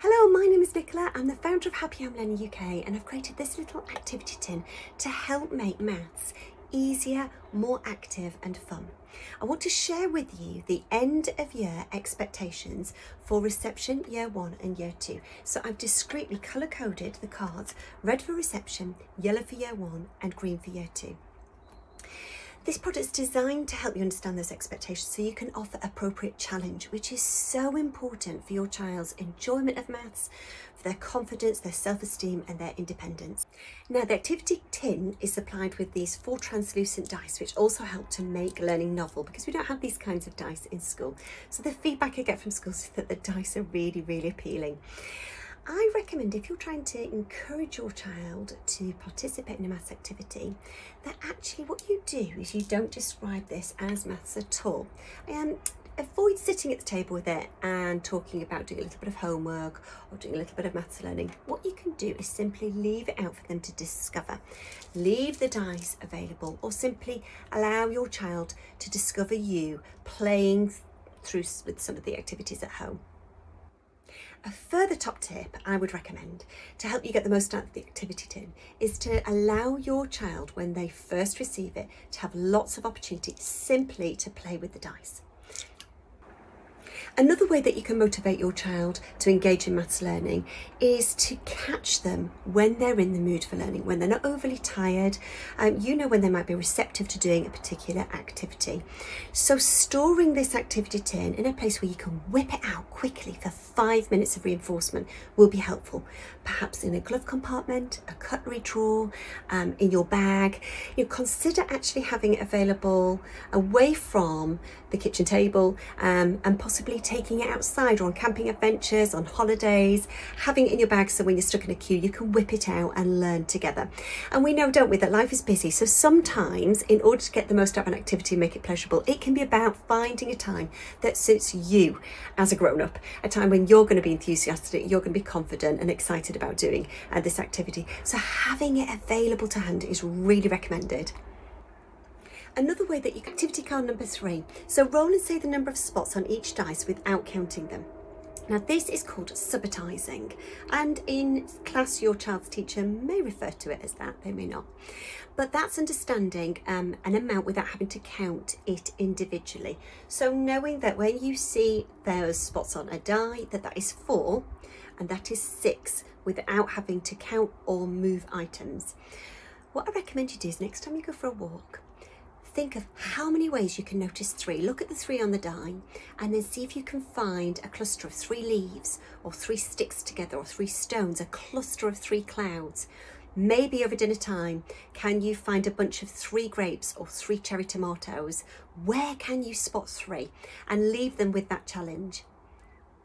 Hello, my name is Nicola. I'm the founder of Happy Home Learning UK, and I've created this little activity tin to help make maths easier, more active and fun. I want to share with you the end of year expectations for reception year 1 and year 2. So I've discreetly colour coded the cards: red for reception, yellow for year 1 and green for year 2. This product is designed to help you understand those expectations so you can offer appropriate challenge, which is so important for your child's enjoyment of maths, for their confidence, their self-esteem and their independence. Now, the activity tin is supplied with these 4 translucent dice, which also help to make learning novel because we don't have these kinds of dice in school. So the feedback I get from schools is that the dice are really appealing. I recommend, if you're trying to encourage your child to participate in a maths activity, that actually what you do is you don't describe this as maths at all. Avoid sitting at the table with it and talking about doing a little bit of homework or doing a little bit of maths learning. What you can do is simply leave it out for them to discover. Leave the dice available, or simply allow your child to discover you playing through with some of the activities at home. A further top tip I would recommend to help you get the most out of the activity tin is to allow your child, when they first receive it, to have lots of opportunity simply to play with the dice. Another way that you can motivate your child to engage in maths learning is to catch them when they're in the mood for learning, when they're not overly tired. You know when they might be receptive to doing a particular activity. So storing this activity tin in a place where you can whip it out quickly for 5 minutes of reinforcement will be helpful. Perhaps in a glove compartment, a cutlery drawer, in your bag. Consider actually having it available away from the kitchen table, and possibly taking it outside or on camping adventures, on holidays, having it in your bag so when you're stuck in a queue you can whip it out and learn together. And we know, don't we, that life is busy, so sometimes in order to get the most out of an activity and make it pleasurable, it can be about finding a time that suits you as a grown-up, a time when you're going to be enthusiastic, you're going to be confident and excited about doing this activity. So having it available to hand is really recommended. Another way that you can, activity card number 3. So roll and say the number of spots on each dice without counting them. Now this is called subitizing, and in class your child's teacher may refer to it as that, they may not. But that's understanding an amount without having to count it individually. So knowing that when you see those spots on a die, that is 4 and that is 6 without having to count or move items. What I recommend you do is next time you go for a walk, think of how many ways you can notice 3. Look at the 3 on the die and then see if you can find a cluster of 3 leaves or 3 sticks together or 3 stones, a cluster of 3 clouds. Maybe over dinner time, can you find a bunch of 3 grapes or 3 cherry tomatoes? Where can you spot 3? And leave them with that challenge.